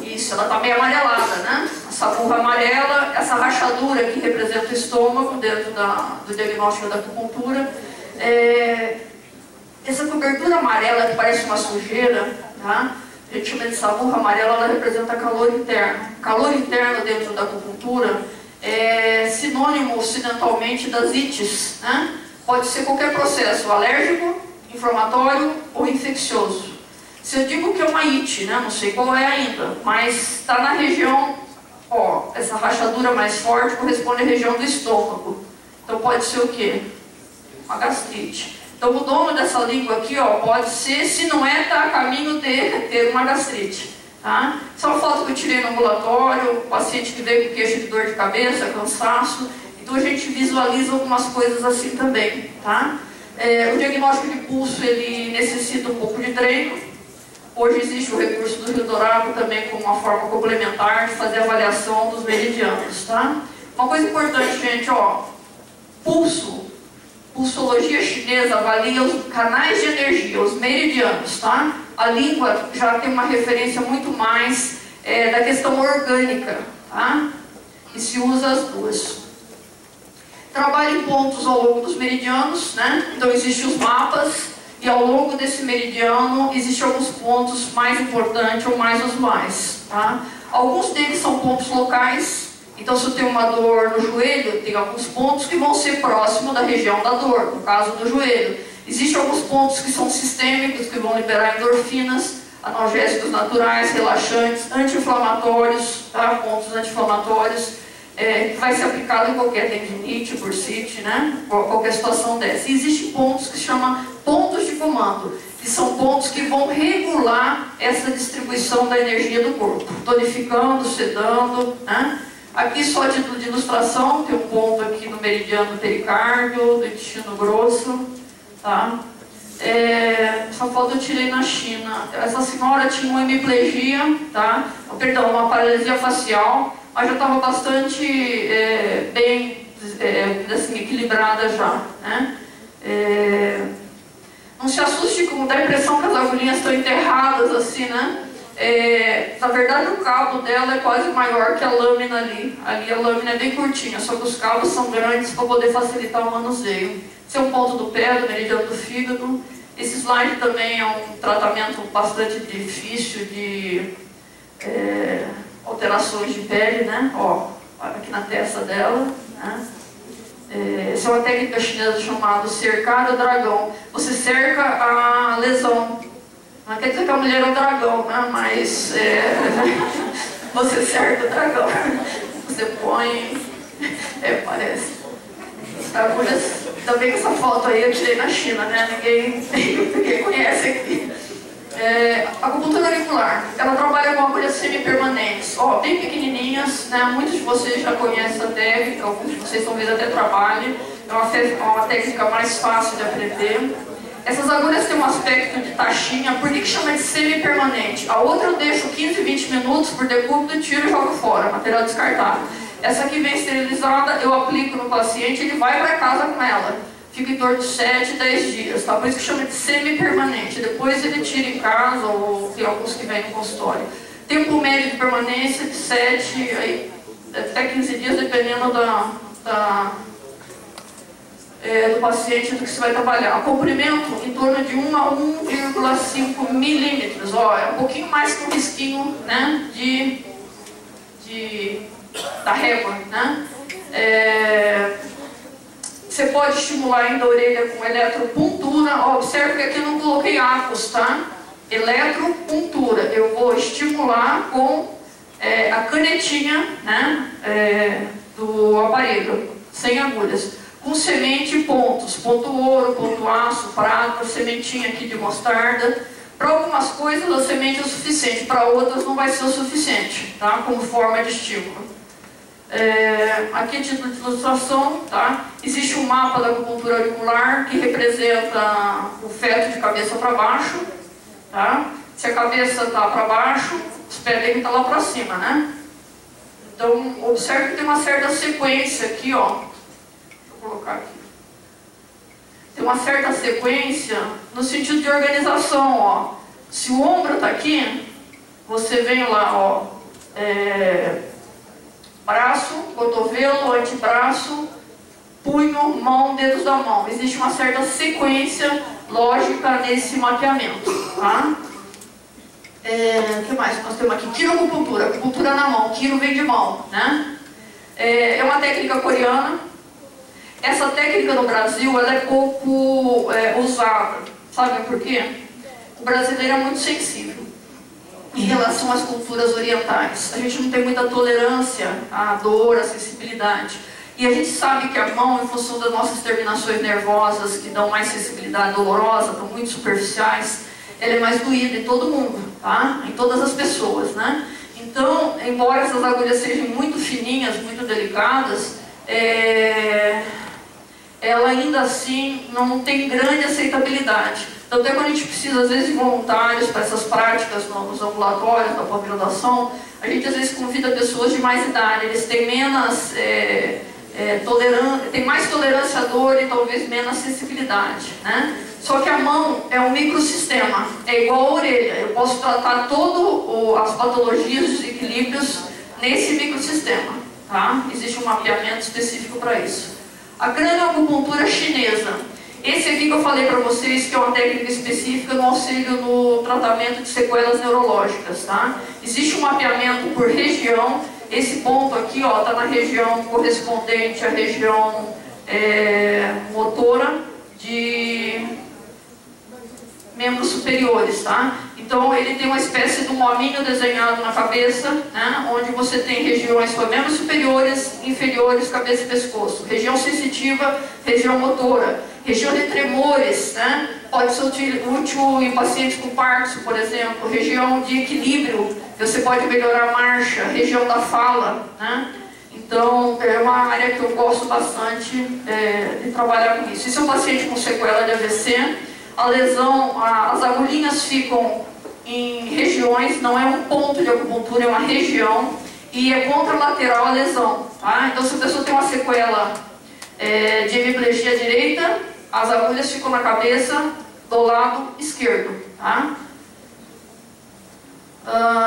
Isso, ela está meio amarelada, né? Essa burra amarela, essa rachadura que representa o estômago dentro do diagnóstico da acupuntura. Essa cobertura amarela que parece uma sujeira, tá? A gente chama de essa burra amarela, ela representa calor interno. Calor interno dentro da acupuntura é sinônimo ocidentalmente das ites, né? Pode ser qualquer processo alérgico, inflamatório ou infeccioso. Se eu digo que é uma ite, né? Não sei qual é ainda, mas está na região, ó, essa rachadura mais forte corresponde à região do estômago. Então pode ser o quê? Uma gastrite. Então o dono dessa língua aqui, ó, pode ser, se não é, está a caminho de ter uma gastrite. Tá? Isso é uma foto que eu tirei no ambulatório, o paciente que veio com queixa de dor de cabeça, cansaço. Então a gente visualiza algumas coisas assim também. Tá? O diagnóstico de pulso ele necessita um pouco de treino. Hoje existe o recurso do Rio Dourado também como uma forma complementar de fazer a avaliação dos meridianos. Tá? Uma coisa importante, gente, ó, pulso. Pulsologia chinesa avalia os canais de energia, os meridianos, tá? A língua já tem uma referência muito mais da questão orgânica, tá? E se usa as duas. Trabalha em pontos ao longo dos meridianos, né? Então existem os mapas, e ao longo desse meridiano existem alguns pontos mais importantes ou mais usuais, tá? Alguns deles são pontos locais. Então, se eu tenho uma dor no joelho, tem alguns pontos que vão ser próximos da região da dor, no caso do joelho. Existem alguns pontos que são sistêmicos, que vão liberar endorfinas, analgésicos naturais, relaxantes, anti-inflamatórios, tá? Pontos anti-inflamatórios, que vai ser aplicado em qualquer tendinite, bursite, né? Qualquer situação dessa. E existem pontos que se chamam pontos de comando, que são pontos que vão regular essa distribuição da energia do corpo, tonificando, sedando, né? Aqui só a título de ilustração, tem um ponto aqui no meridiano do pericárdio, do intestino grosso, tá? Essa foto eu tirei na China. Essa senhora tinha uma hemiplegia, tá? Perdão, uma paralisia facial, mas já estava bastante bem assim, equilibrada já, né? Não se assuste com a impressão que as agulhinhas estão enterradas assim, né? Na verdade o cabo dela é quase maior que a lâmina ali. Ali a lâmina é bem curtinha, só que os cabos são grandes para poder facilitar o manuseio. Esse é um ponto do pé, do meridiano do fígado. Esse slide também é um tratamento bastante difícil de alterações de pele, né? Ó, aqui na testa dela, né? Essa é uma técnica chinesa chamada cercar o dragão. Você cerca a lesão. Não quer dizer que a mulher é um dragão, né? Mas você cerca o dragão. Você põe... parece. Agulhas... Ainda bem que essa foto aí eu tirei na China, né? Ninguém conhece aqui. A acupuntura auricular, ela trabalha com agulhas semi-permanentes, ó, bem pequenininhas, né? Muitos de vocês já conhecem essa técnica, alguns de vocês talvez até trabalhem. É uma técnica mais fácil de aprender. Essas agulhas têm um aspecto de taxinha. Por que chama de semi-permanente? A outra eu deixo 15, 20 minutos por decúbito, tiro e jogo fora, material descartável. Essa aqui vem esterilizada, eu aplico no paciente, ele vai para casa com ela. fica em torno de 7, 10 dias, tá? Por isso que chama de semi-permanente. Depois ele tira em casa, ou tem alguns que vêm no consultório. Tempo médio de permanência de 7 até 15 dias, dependendo do paciente do que você vai trabalhar. O comprimento em torno de 1 a 1,5 milímetros. Ó, é um pouquinho mais que um risquinho, né, da régua, né? Você pode estimular ainda a orelha com eletropuntura. Ó, observe que aqui eu não coloquei arcos, tá? Eletropuntura. Eu vou estimular com a canetinha, né, do aparelho, sem agulhas. Com semente e pontos, ponto ouro, ponto aço, prata, sementinha aqui de mostarda. Para algumas coisas a semente é o suficiente, para outras não vai ser o suficiente, tá? Como forma de estímulo. Aqui, título de ilustração, tá? Existe um mapa da acupuntura auricular que representa o feto de cabeça para baixo, tá? Se a cabeça está para baixo, os pés devem estar lá para cima, né? Então, observe que tem uma certa sequência aqui, ó. Vou colocar aqui. Tem uma certa sequência no sentido de organização, ó. Se o ombro está aqui, você vem lá, ó, braço, cotovelo, antebraço, punho, mão, dedos da mão. Existe uma certa sequência lógica nesse mapeamento, tá? O que mais nós temos aqui? Quiroacupuntura, acupuntura na mão. Quiro vem de mão, né? É uma técnica coreana. Essa técnica no Brasil, ela é pouco usada. Sabe por quê? O brasileiro é muito sensível em relação às culturas orientais. A gente não tem muita tolerância à dor, à sensibilidade. E a gente sabe que a mão, em função das nossas terminações nervosas, que dão mais sensibilidade dolorosa, estão muito superficiais, ela é mais doída em todo mundo, tá? Em todas as pessoas, né? Então, embora essas agulhas sejam muito fininhas, muito delicadas, ela ainda assim não tem grande aceitabilidade. Tanto é que a gente precisa, às vezes, de voluntários para essas práticas nos ambulatórios da pós-graduação. A gente, às vezes, convida pessoas de mais idade. Eles têm menos tolerância, tem mais tolerância à dor e talvez menos sensibilidade, né? Só que a mão é um microsistema, é igual a orelha. Eu posso tratar todas as patologias, os desequilíbrios nesse microsistema, tá? Existe um mapeamento específico para isso. A cranioacupuntura chinesa. Esse aqui que eu falei para vocês, que é uma técnica específica no auxílio no tratamento de sequelas neurológicas, tá? Existe um mapeamento por região. Esse ponto aqui, ó, está na região correspondente à região motora de membros superiores, tá? Então ele tem uma espécie de um hominho desenhado na cabeça, né? Onde você tem regiões para membros superiores, inferiores, cabeça e pescoço. Região sensitiva, região motora. Região de tremores, né? Pode ser útil em pacientes com Parkinson, por exemplo. Região de equilíbrio, você pode melhorar a marcha. Região da fala, né? Então, é uma área que eu gosto bastante de trabalhar com isso. Isso é um paciente com sequela de AVC. A lesão, as agulhinhas ficam em regiões, não é um ponto de acupuntura, é uma região. E é contralateral a lesão, tá? Então, se a pessoa tem uma sequela de hemiplegia direita, as agulhas ficam na cabeça do lado esquerdo, tá?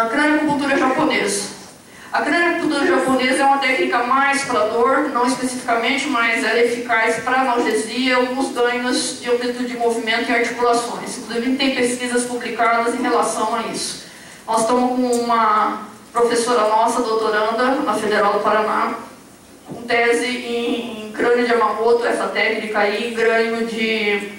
Cranioacupuntura japonesa. A cranioacupuntura japonesa é uma técnica mais para dor, não especificamente, mas ela é eficaz para analgesia e alguns ganhos de amplitude de movimento e articulações. Inclusive tem pesquisas publicadas em relação a isso. Nós estamos com uma professora nossa, doutoranda, na Federal do Paraná, com tese em crânio de Yamamoto, essa técnica aí, ganho de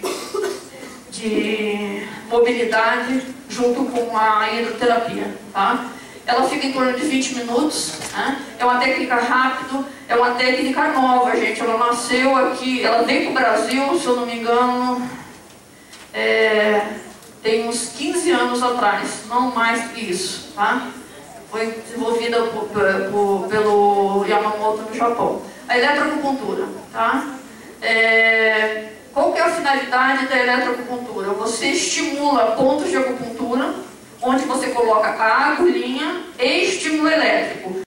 mobilidade junto com a hidroterapia, tá? Ela fica em torno de 20 minutos, né? É uma técnica rápida, é uma técnica nova, gente. Ela nasceu aqui, ela veio para o Brasil, se eu não me engano, tem uns 15 anos atrás, não mais do que isso, tá? Foi desenvolvida pelo Yamamoto no Japão. A eletroacupuntura, tá? Qual que é a finalidade da eletroacupuntura? Você estimula pontos de acupuntura, onde você coloca a agulhinha e estímulo elétrico.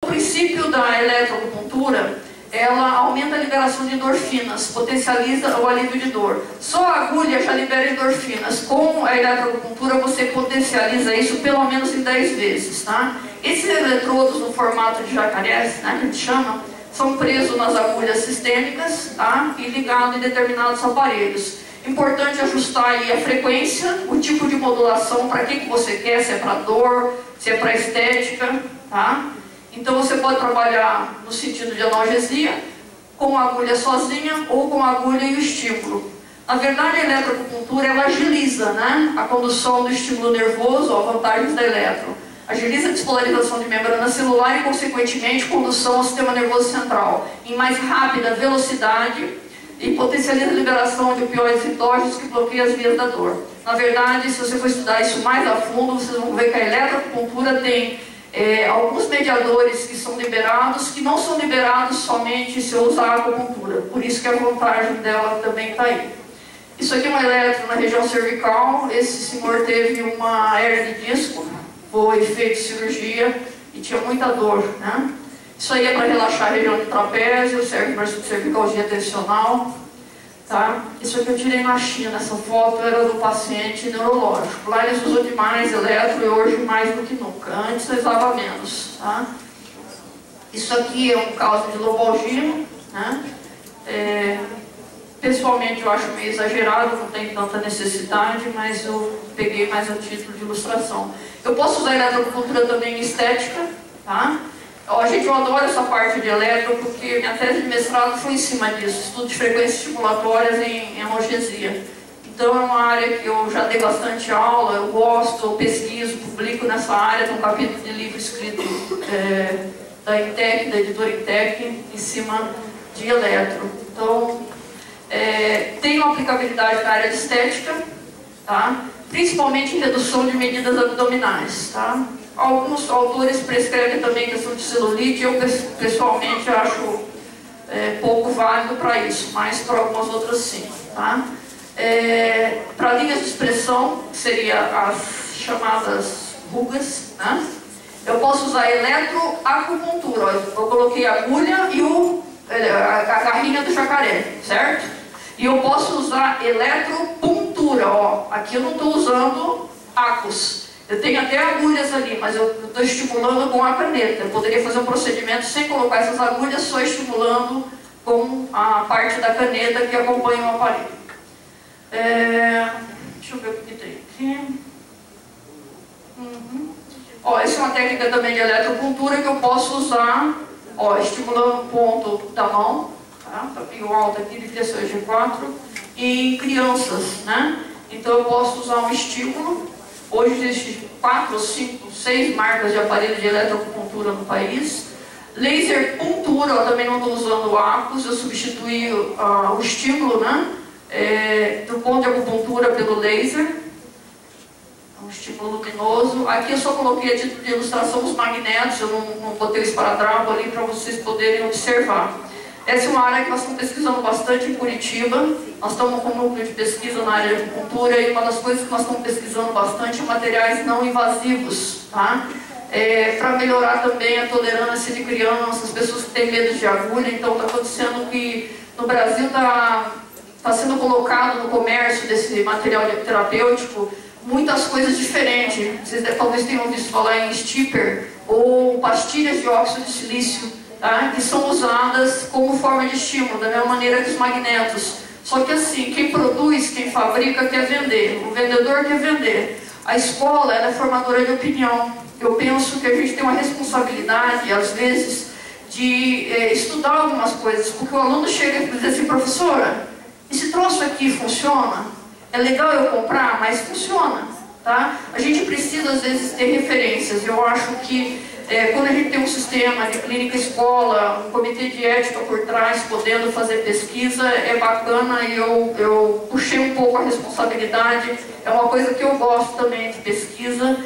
O princípio da eletroacupuntura ela aumenta a liberação de endorfinas, potencializa o alívio de dor. Só a agulha já libera endorfinas. Com a eletroacupuntura você potencializa isso pelo menos em 10 vezes, tá? Esses eletrodos no formato de jacaré, né, que a gente chama, são presos nas agulhas sistêmicas, tá? E ligados em determinados aparelhos. Importante ajustar aí a frequência, o tipo de modulação, para que você quer, se é para dor, se é para estética, tá? Então você pode trabalhar no sentido de analgesia, com a agulha sozinha ou com a agulha e o estímulo. Na verdade, a eletroacupuntura ela agiliza, né, a condução do estímulo nervoso, ó, vantagens da eletro. Agiliza a despolarização de membrana celular e, consequentemente, condução ao sistema nervoso central em mais rápida velocidade e potencializa a liberação de opioides exógenos que bloqueiam as vias da dor. Na verdade, se você for estudar isso mais a fundo, vocês vão ver que a eletroacupuntura tem alguns mediadores que são liberados, que não são liberados somente se eu usar a acupuntura. Por isso que a vantagem dela também está aí. Isso aqui é uma eletro na região cervical. Esse senhor teve uma hernia de disco, foi feito cirurgia e tinha muita dor, né? Isso aí é para relaxar a região do trapézio, serve para cervicalgia tensional, tá? Isso aqui eu tirei na China, essa foto era do paciente neurológico. Lá eles usam demais eletro e hoje mais do que nunca. Antes eles usavam menos, tá? Isso aqui é um caso de lobalgia, né? Pessoalmente eu acho meio exagerado, não tem tanta necessidade, mas eu peguei mais a título de ilustração. Eu posso usar eletroacupuntura também em estética, tá? Ó, gente, eu adoro essa parte de eletro porque minha tese de mestrado foi em cima disso, estudo de frequências estimulatórias em analgesia. Então é uma área que eu já dei bastante aula, eu gosto, eu pesquiso, publico nessa área, tem um capítulo de livro escrito da Intec, da editora Intec, em cima de eletro. Então, tem uma aplicabilidade na área de estética, tá? Principalmente em redução de medidas abdominais, tá? Alguns autores prescrevem também questão de celulite, eu pessoalmente acho pouco válido para isso, mas para algumas outras sim, tá? Para linhas de expressão, que seria as chamadas rugas, né? Eu posso usar eletroacupuntura, ó, eu coloquei a agulha e a garrinha do jacaré, certo? E eu posso usar eletropuntura, ó. Aqui eu não estou usando acus. Eu tenho até agulhas ali, mas eu estou estimulando com a caneta. Eu poderia fazer um procedimento sem colocar essas agulhas, só estimulando com a parte da caneta que acompanha o aparelho. Deixa eu ver o que tem aqui. Ó, essa é uma técnica também de eletropuntura que eu posso usar, ó, estimulando o ponto da mão. Tá meio alto aqui, devia ser G4, e em crianças, né? Então eu posso usar um estímulo. Hoje existem 4, 5, 6 marcas de aparelho de eletroacupuntura no país. Laser puntura, eu também não estou usando acus, eu substituí o estímulo, né? Do ponto de acupuntura pelo laser. Um estímulo luminoso. Aqui eu só coloquei a título de ilustração os magnetos, eu não botei o esparadrapo ali para vocês poderem observar. Essa é uma área que nós estamos pesquisando bastante em Curitiba. Nós estamos com um núcleo de pesquisa na área de acupuntura e uma das coisas que nós estamos pesquisando bastante é materiais não invasivos, tá? Para melhorar também a tolerância de crianças, pessoas que têm medo de agulha. Então está acontecendo que no Brasil está sendo colocado no comércio desse material terapêutico muitas coisas diferentes. Vocês talvez tenham visto falar em stipper ou pastilhas de óxido de silício, tá? Que são usadas como forma de estímulo, da mesma maneira que os magnetos. Só que assim, quem produz, quem fabrica quer vender, o vendedor quer vender. A escola ela é formadora de opinião. Eu penso que a gente tem uma responsabilidade, às vezes, de estudar algumas coisas, porque o aluno chega e diz assim: professora, esse troço aqui funciona? É legal eu comprar, mas funciona, tá? A gente precisa, às vezes, ter referências. Eu acho que quando a gente tem um sistema de clínica escola, um comitê de ética por trás, podendo fazer pesquisa, é bacana e eu puxei um pouco a responsabilidade. É uma coisa que eu gosto também de pesquisa,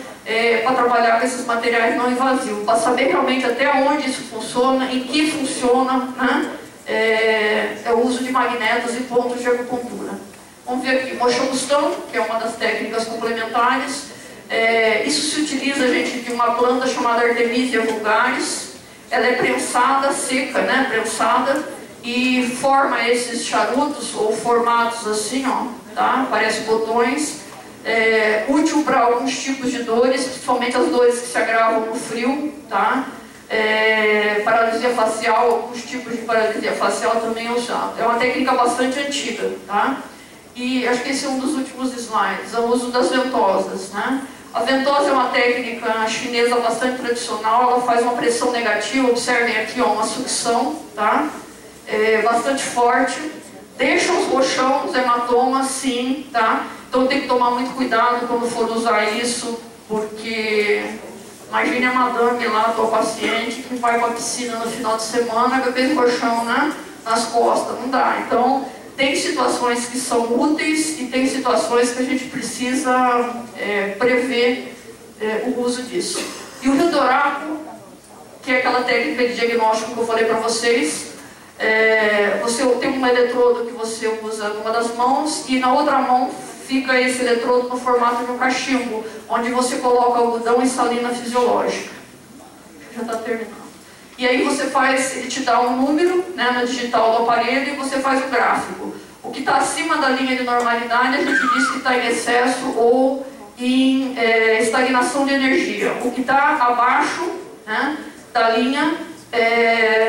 para trabalhar com esses materiais não invasivos, para saber realmente até onde isso funciona, em que funciona, né? É o uso de magnetos e pontos de acupuntura. Vamos ver aqui, moxobustão, que é uma das técnicas complementares. Isso se utiliza, gente, de uma planta chamada Artemisia vulgaris. ela é prensada, seca, né? Prensada, e forma esses charutos, ou formatos assim, ó, tá? Parece botões. Útil para alguns tipos de dores, principalmente as dores que se agravam no frio, tá? Paralisia facial, alguns tipos de paralisia facial também é usado. É uma técnica bastante antiga, tá? E acho que esse é um dos últimos slides, é o uso das ventosas, né? A ventosa é uma técnica chinesa bastante tradicional, ela faz uma pressão negativa, observem aqui, ó, uma sucção, tá? Bastante forte, deixa os roxão, os hematomas, sim, tá? Então tem que tomar muito cuidado quando for usar isso, porque imagine a madame lá, tua paciente, que vai para a piscina no final de semana com aquele roxão, né, nas costas, não dá. Então tem situações que são úteis e tem situações que a gente precisa prever o uso disso. E o Redoraco, que é aquela técnica de diagnóstico que eu falei para vocês, você tem um eletrodo que você usa numa das mãos e na outra mão fica esse eletrodo no formato de um cachimbo, onde você coloca algodão e salina fisiológica. Já está terminando. E aí você faz, ele te dá um número, né, no digital do aparelho e você faz o gráfico. O que está acima da linha de normalidade, a gente diz que está em excesso ou em estagnação de energia. O que está abaixo, né, da linha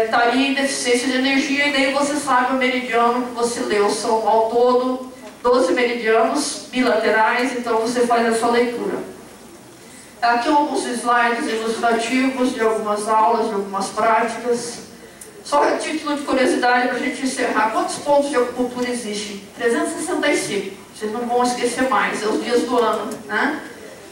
estaria em deficiência de energia, e daí você sabe o meridiano que você leu. São ao todo 12 meridianos bilaterais, então você faz essa leitura. Aqui alguns slides ilustrativos de algumas aulas, de algumas práticas. Só a título de curiosidade para a gente encerrar. Quantos pontos de acupuntura existem? 365. Vocês não vão esquecer mais, é os dias do ano, né?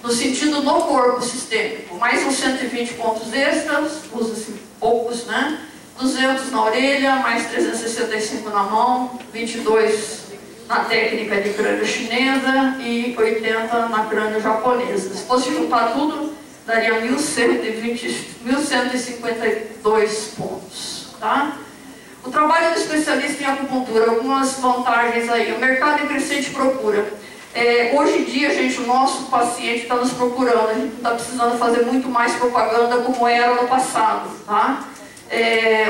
No sentido no corpo sistêmico. Mais uns 120 pontos extras, usa-se poucos, né? 200 na orelha, mais 365 na mão, 22 na técnica de crânio chinesa e 80 na crânio japonesa. Se fosse juntar tudo, daria 1152 pontos, tá? O trabalho do especialista em acupuntura, algumas vantagens aí. O mercado em crescente procura. Hoje em dia, gente, o nosso paciente está nos procurando, a gente está precisando fazer muito mais propaganda como era no passado, tá?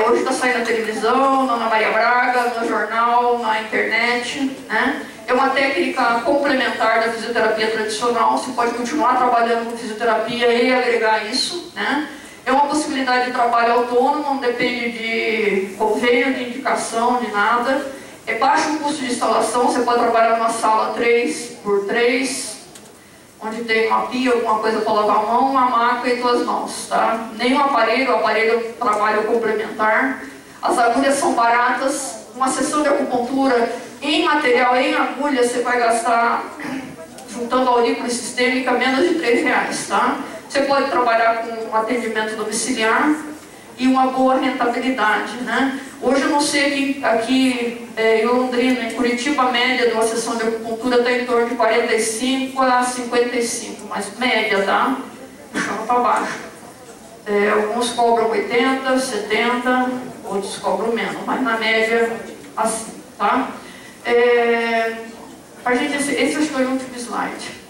Hoje está saindo na televisão, na Ana Maria Braga, no jornal, na internet, né? É uma técnica complementar da fisioterapia tradicional, você pode continuar trabalhando com fisioterapia e agregar isso, né? É uma possibilidade de trabalho autônomo, não depende de convênio, de indicação, de nada. É baixo o custo de instalação, você pode trabalhar numa sala 3x3, onde tem uma pia, alguma coisa para lavar a mão, uma maca e 2 mãos, tá? Nem o aparelho é um trabalho complementar. As agulhas são baratas, uma sessão de acupuntura em material, em agulha, você vai gastar, juntando a aurícula sistêmica, menos de R$3, tá? Você pode trabalhar com atendimento domiciliar e uma boa rentabilidade, né? Hoje eu não sei aqui em Londrina, em Curitiba, a média de uma sessão de acupuntura está em torno de 45 a 55, mas média, tá? Puxando para baixo. Alguns cobram 80, 70, outros cobram menos, mas na média assim, tá? Esse acho que foi o último slide.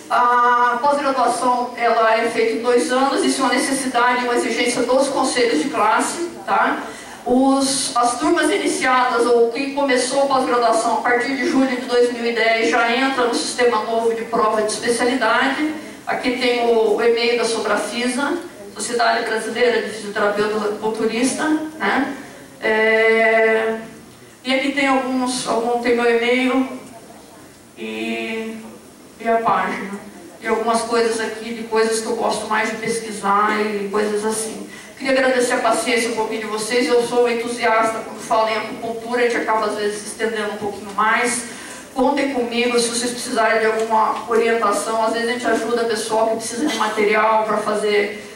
A pós-graduação ela é feita em 2 anos, isso é uma necessidade, uma exigência dos conselhos de classe, tá? As turmas iniciadas, ou quem começou a pós-graduação a partir de julho de 2010, já entra no sistema novo de prova de especialidade. Aqui tem o e-mail da Sobrafisa, Sociedade Brasileira de Fisioterapeutas Acupunturistas, né? E aqui tem tem meu e-mail e a página. E algumas coisas aqui, de coisas que eu gosto mais de pesquisar e coisas assim. Queria agradecer a paciência um pouquinho de vocês. Eu sou entusiasta quando falo em acupuntura, a gente acaba às vezes se estendendo um pouquinho mais. Contem comigo se vocês precisarem de alguma orientação. Às vezes a gente ajuda pessoal que precisa de material para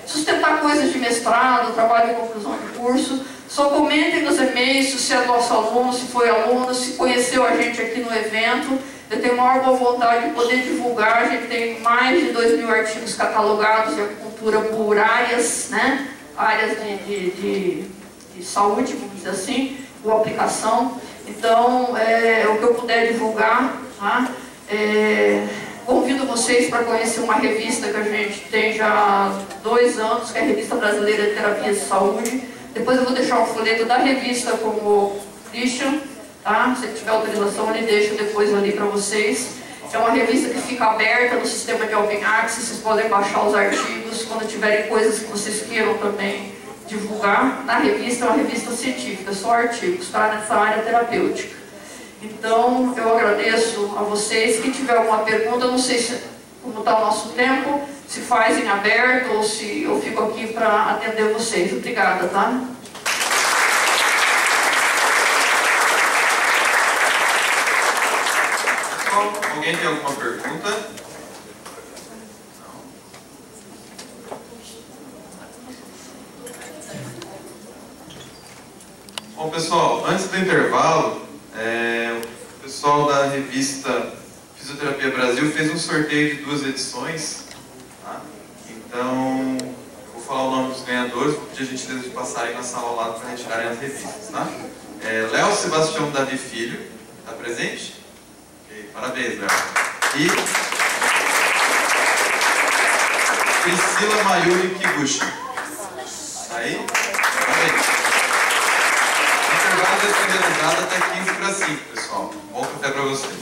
sustentar coisas de mestrado, trabalho de conclusão de curso. Só comentem nos e-mails se você é nosso aluno, se foi aluno, se conheceu a gente aqui no evento. Eu tenho maior boa vontade de poder divulgar. A gente tem mais de 2.000 artigos catalogados de acupuntura por áreas, né? Áreas de saúde, vamos dizer assim, ou aplicação. Então, o que eu puder divulgar, tá? Convido vocês para conhecer uma revista que a gente tem já há 2 anos, que é a Revista Brasileira de Terapia de Saúde. Depois eu vou deixar um folheto da revista com o Christian, tá? Se ele tiver autorização, ele deixa depois ali para vocês. É uma revista que fica aberta no sistema de Open Access, vocês podem baixar os artigos quando tiverem coisas que vocês queiram também divulgar. Na revista é uma revista científica, só artigos, tá? Nessa área terapêutica. Então, eu agradeço a vocês. Quem tiver alguma pergunta, eu não sei como está o nosso tempo, se faz em aberto ou se eu fico aqui para atender vocês. Obrigada, tá? Alguém tem alguma pergunta? Não. Bom, pessoal, antes do intervalo, o pessoal da revista Fisioterapia Brasil fez um sorteio de 2 edições. Tá? Então, eu vou falar o nome dos ganhadores, vou pedir a gentileza de passarem na sala ao lado para retirarem as revistas. Tá? Léo Sebastião Davi Filho, está presente? Parabéns, Léo. E Priscila Mayuri Kiguchi. Tá aí? Parabéns. Intervalo de até 15 para 5, pessoal. Bom café para vocês.